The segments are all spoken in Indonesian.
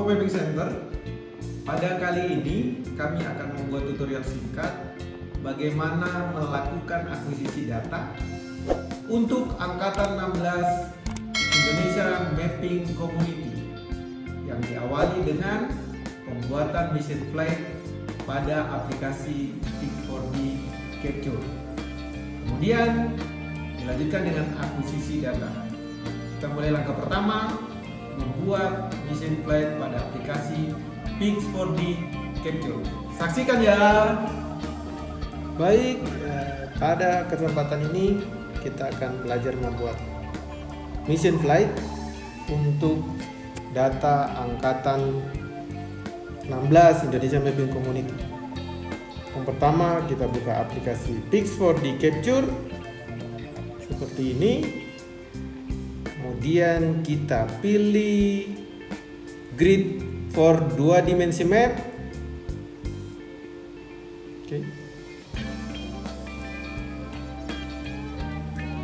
Mapping Center. Pada kali ini kami akan membuat tutorial singkat bagaimana melakukan akuisisi data untuk Angkatan 16 Indonesia Mapping Community yang diawali dengan pembuatan mission flight pada aplikasi Pix4D Capture. Kemudian dilanjutkan dengan akuisisi data. Kita mulai langkah pertama, membuat mission flight pada aplikasi Pix4D Capture. Saksikan ya. Baik, pada kesempatan ini kita akan belajar membuat mission flight untuk data Angkatan 16 Indonesia Mapping Community. Yang pertama, kita buka aplikasi Pix4D Capture seperti ini. Kemudian kita pilih grid for 2 dimensi map. Oke.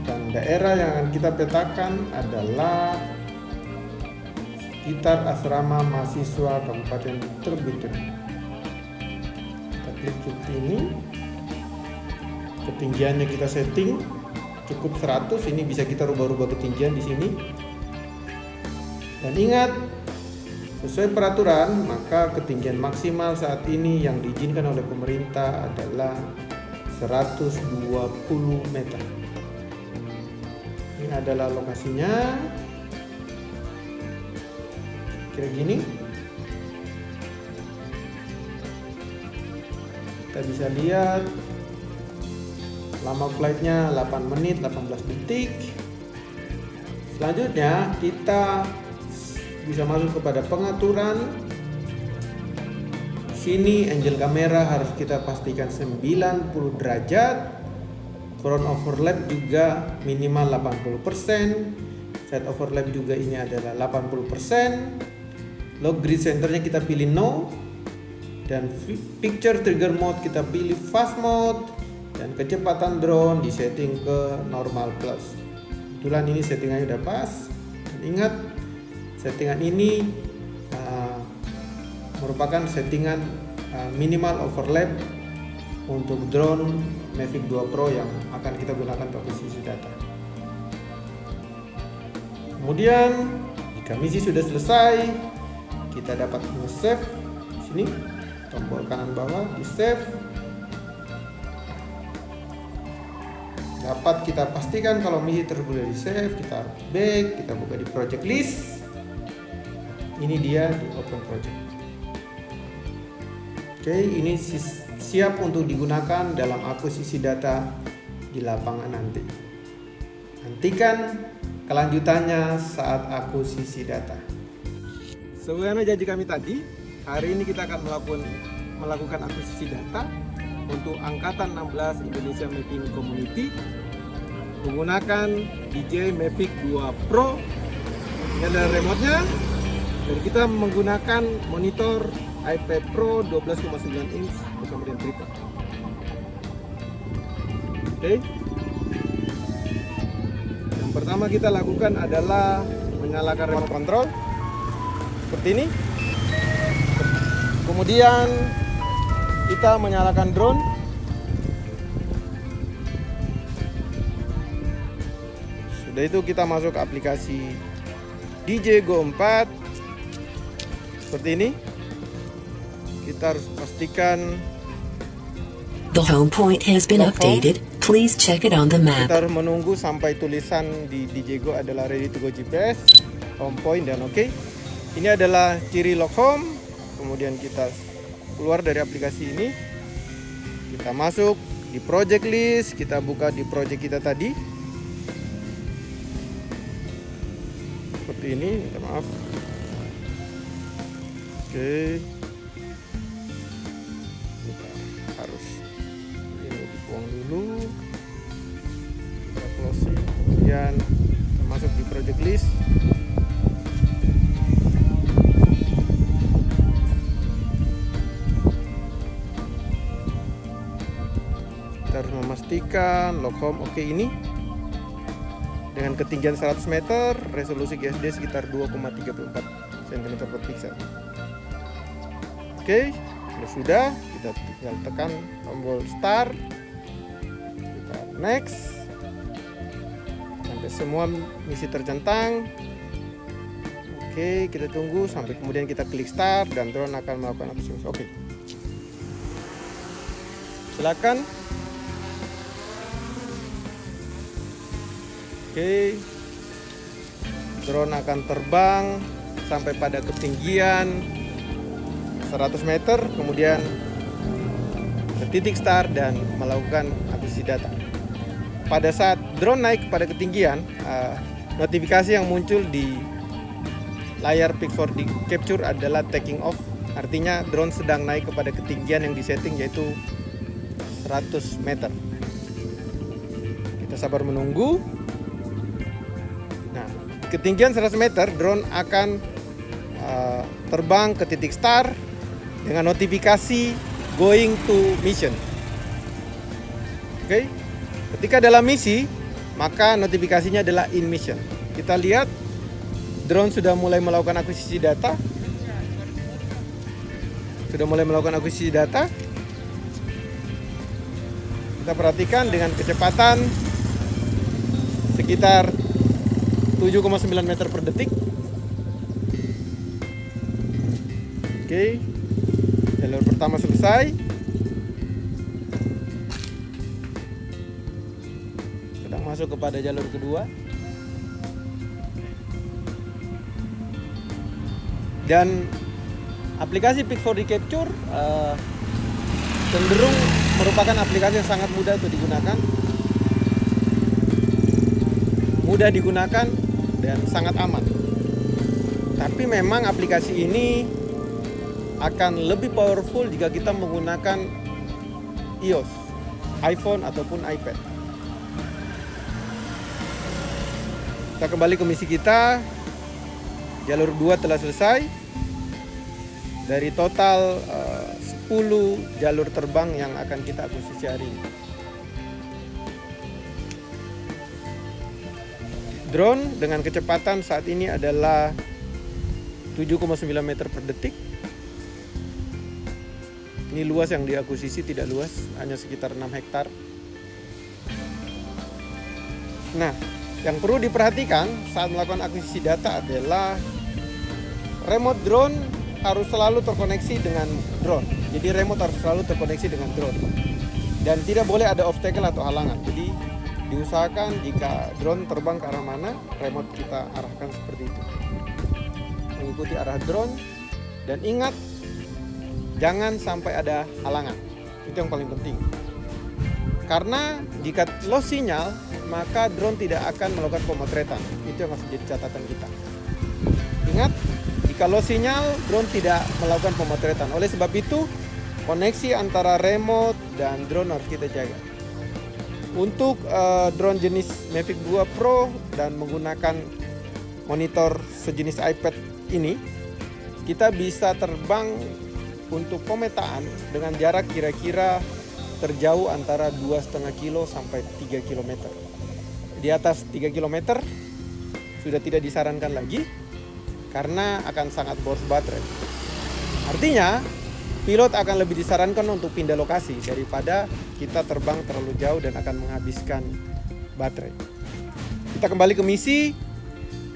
Dan daerah yang akan kita petakan adalah sekitar asrama mahasiswa Kabupaten Terbitun. Kita klik seperti ini. Ketinggiannya kita setting cukup 100, ini bisa kita rubah-rubah ketinggian di sini. Dan ingat, sesuai peraturan, maka ketinggian maksimal saat ini yang diizinkan oleh pemerintah adalah 120 meter. Ini adalah lokasinya. Kira gini. Kita bisa lihat lama flightnya 8 menit 18 detik. Selanjutnya kita bisa masuk kepada pengaturan. Sini angle kamera harus kita pastikan 90 derajat. Front overlap juga minimal 80%. Side overlap juga ini adalah 80%. Lock grid centernya kita pilih no. Dan picture trigger mode kita pilih fast mode. Dan kecepatan drone disetting ke normal plus. Kebetulan ini settingannya udah pas. Dan ingat, settingan ini merupakan settingan minimal overlap untuk drone Mavic 2 Pro yang akan kita gunakan untuk akuisisi data. Kemudian jika misi sudah selesai, kita dapat nge-save. Sini tombol kanan bawah di save. Dapat kita pastikan kalau misi tersebut sudah di save, kita back, kita buka di project list. Ini dia di open project. Oke, ini siap untuk digunakan dalam akuisisi data di lapangan nanti. Nantikan kelanjutannya saat akuisisi data. Sebagaimana janji kami tadi, hari ini kita akan melakukan akuisisi data untuk Angkatan 16 Indonesia Mapping Community menggunakan DJI Mavic 2 Pro. Ini adalah remote-nya, dan kita menggunakan monitor iPad Pro 12,9 inch bersama dengan tripod. Oke. Yang pertama kita lakukan adalah menyalakan remote control seperti ini. Kemudian kita menyalakan drone. Sudah itu kita masuk ke aplikasi DJI Go 4 seperti ini. Kita harus pastikan the home point has been updated. Please check it on the map. Kita harus menunggu sampai tulisan di DJI Go adalah ready to go GPS, home point, dan oke. Ini adalah ciri lock home. Kemudian kita keluar dari aplikasi ini, kita masuk di project list, kita buka di project kita tadi seperti ini. Minta maaf. Oke, kita harus ini dibuang dulu, kita closing, kemudian kita masuk di project list. Kita harus memastikan log home oke ini dengan ketinggian 100 meter, resolusi GSD sekitar 2,34 cm per pixel. Oke, sudah, kita tinggal tekan tombol start, kita next sampai semua misi tercentang. Oke, kita tunggu sampai kemudian kita klik start dan drone akan melakukan aktivitas. Oke, silakan. Oke, drone akan terbang sampai pada ketinggian 100 meter, kemudian ke titik start dan melakukan akuisisi data. Pada saat drone naik pada ketinggian, notifikasi yang muncul di layar Pic4D Capture adalah taking off. Artinya drone sedang naik kepada ketinggian yang disetting, yaitu 100 meter. Kita sabar menunggu. Nah, ketinggian 100 meter, drone akan terbang ke titik start dengan notifikasi going to mission. Oke, ketika dalam misi, maka notifikasinya adalah in mission. Kita lihat drone sudah mulai melakukan akuisisi data. Kita perhatikan dengan kecepatan sekitar 7,9 meter per detik. Oke, jalur pertama selesai. Sedang masuk kepada jalur kedua. Dan aplikasi Pic4D Capture cenderung merupakan aplikasi yang sangat mudah untuk digunakan. Mudah digunakan dan sangat aman. Tapi memang aplikasi ini akan lebih powerful jika kita menggunakan iOS, iPhone ataupun iPad. Kita kembali ke misi kita. Jalur 2 telah selesai. Dari total 10 jalur terbang yang akan kita akuisisi hari ini. Drone dengan kecepatan saat ini adalah 7,9 meter per detik. Ini luas yang diakuisisi, tidak luas, hanya sekitar 6 hektar. Nah, yang perlu diperhatikan saat melakukan akuisisi data adalah remote drone harus selalu terkoneksi dengan drone. Jadi remote harus selalu terkoneksi dengan drone. Dan tidak boleh ada obstacle atau halangan. Jadi diusahakan jika drone terbang ke arah mana, remote kita arahkan seperti itu. Mengikuti arah drone dan ingat, jangan sampai ada halangan. Itu yang paling penting. Karena jika lost sinyal, maka drone tidak akan melakukan pemotretan. Itu yang harus jadi catatan kita. Ingat, jika lost sinyal, drone tidak melakukan pemotretan. Oleh sebab itu, koneksi antara remote dan drone harus kita jaga. Untuk drone jenis Mavic 2 Pro dan menggunakan monitor sejenis iPad ini, kita bisa terbang untuk pemetaan dengan jarak kira-kira terjauh antara 2,5 kilo sampai 3 km. Di atas 3 km sudah tidak disarankan lagi karena akan sangat boros baterai. Artinya, pilot akan lebih disarankan untuk pindah lokasi daripada kita terbang terlalu jauh dan akan menghabiskan baterai. Kita kembali ke misi.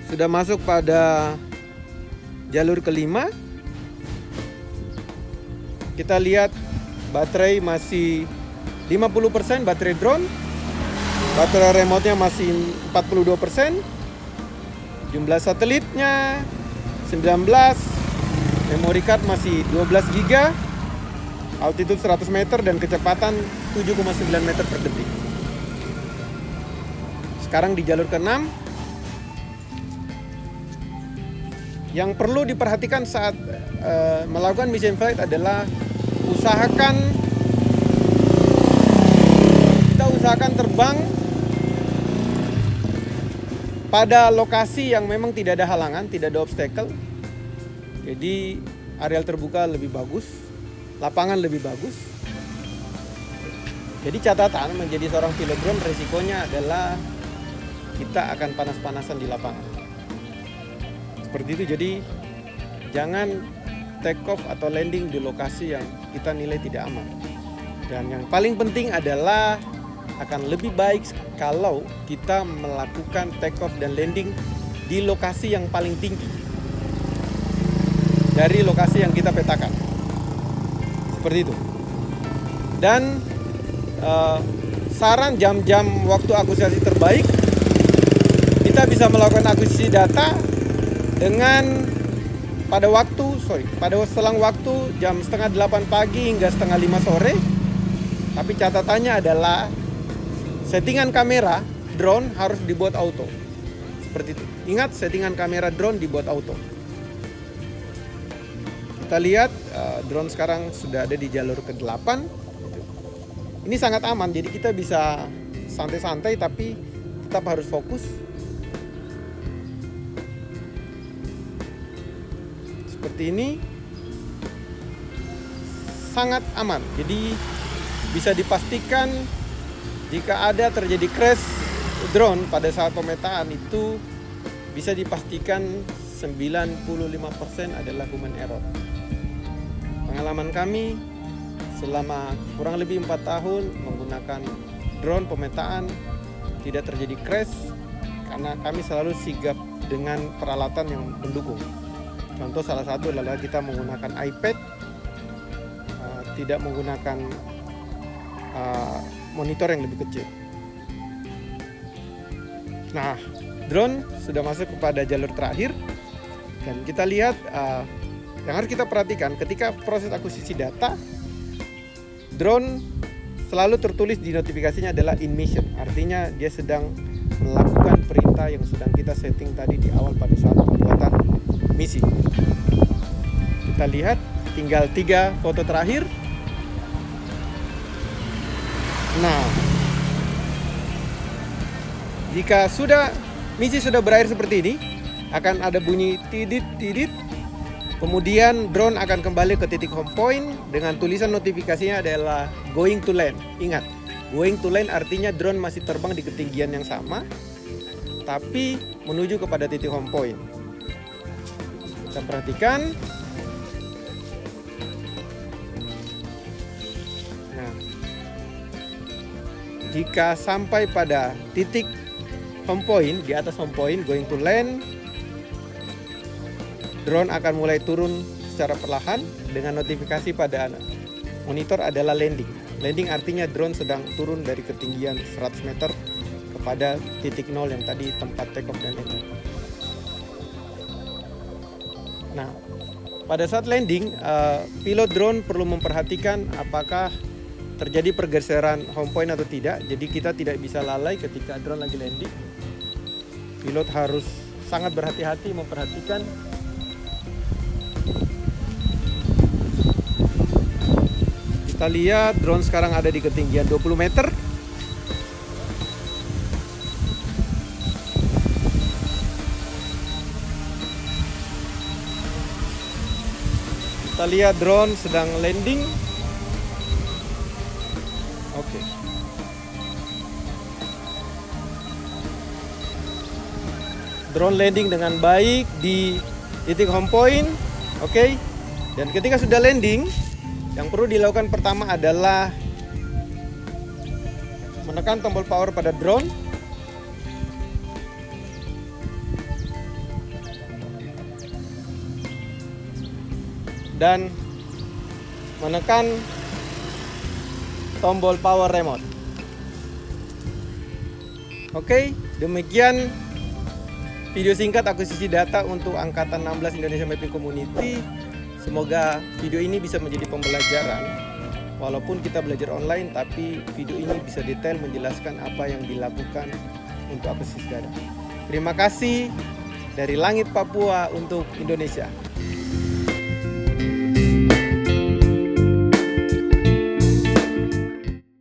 Sudah masuk pada jalur kelima. Kita lihat baterai masih 50% baterai drone. Baterai remote-nya masih 42%. Jumlah satelitnya 19. Memory card masih 12 GB. Altitude 100 meter dan kecepatan 7,9 meter per detik. Sekarang di jalur ke-6. Yang perlu diperhatikan saat melakukan mission flight adalah usahakan terbang pada lokasi yang memang tidak ada halangan, tidak ada obstacle. Jadi areal terbuka lebih bagus, lapangan lebih bagus. Jadi catatan menjadi seorang pilot drone resikonya adalah kita akan panas-panasan di lapangan. Seperti itu, jadi jangan take off atau landing di lokasi yang kita nilai tidak aman. Dan yang paling penting adalah akan lebih baik kalau kita melakukan take off dan landing di lokasi yang paling tinggi dari lokasi yang kita petakan. Seperti itu. Dan saran jam-jam waktu akuisisi terbaik, kita bisa melakukan akuisisi data dengan pada selang waktu jam 7:30 pagi hingga 7:30 sore. Tapi catatannya adalah settingan kamera drone harus dibuat auto. Seperti itu. Ingat, settingan kamera drone dibuat auto. Kita lihat drone sekarang sudah ada di jalur ke-8. Ini sangat aman, jadi kita bisa santai-santai tapi tetap harus fokus. Seperti ini, sangat aman. Jadi bisa dipastikan jika ada terjadi crash drone pada saat pemetaan itu bisa dipastikan 95% adalah human error. Pengalaman kami selama kurang lebih 4 tahun menggunakan drone pemetaan tidak terjadi crash karena kami selalu sigap dengan peralatan yang mendukung. Contoh salah satu adalah kita menggunakan iPad, tidak menggunakan monitor yang lebih kecil. Nah, drone sudah masuk kepada jalur terakhir dan kita lihat yang harus kita perhatikan ketika proses akuisisi data, drone selalu tertulis di notifikasinya adalah in mission, artinya dia sedang melakukan perintah yang sedang kita setting tadi di awal pada saat pembuatan misi. Kita lihat tinggal 3 foto terakhir. Nah, jika misi sudah berakhir seperti ini, akan ada bunyi tidit, kemudian drone akan kembali ke titik home point dengan tulisan notifikasinya adalah going to land. Ingat, going to land artinya drone masih terbang di ketinggian yang sama, tapi menuju kepada titik home point. Kita perhatikan. Nah, jika sampai pada titik home point, di atas home point, going to land, drone akan mulai turun secara perlahan dengan notifikasi pada monitor adalah landing. Landing artinya drone sedang turun dari ketinggian 100 meter kepada titik 0 yang tadi tempat take off dan landing. Nah, pada saat landing, pilot drone perlu memperhatikan apakah terjadi pergeseran home point atau tidak. Jadi kita tidak bisa lalai ketika drone lagi landing. Pilot harus sangat berhati-hati memperhatikan kita lihat drone sekarang ada di ketinggian 20 meter. Kita lihat drone sedang landing. Oke. Drone landing dengan baik di titik home point. Oke. Dan ketika sudah landing, yang perlu dilakukan pertama adalah menekan tombol power pada drone. Dan menekan tombol power remote. Oke, demikian video singkat akuisisi data untuk Angkatan 16 Indonesia Mapping Community. Semoga video ini bisa menjadi pembelajaran. Walaupun kita belajar online, tapi video ini bisa detail menjelaskan apa yang dilakukan untuk akuisisi data. Terima kasih dari Langit Papua untuk Indonesia.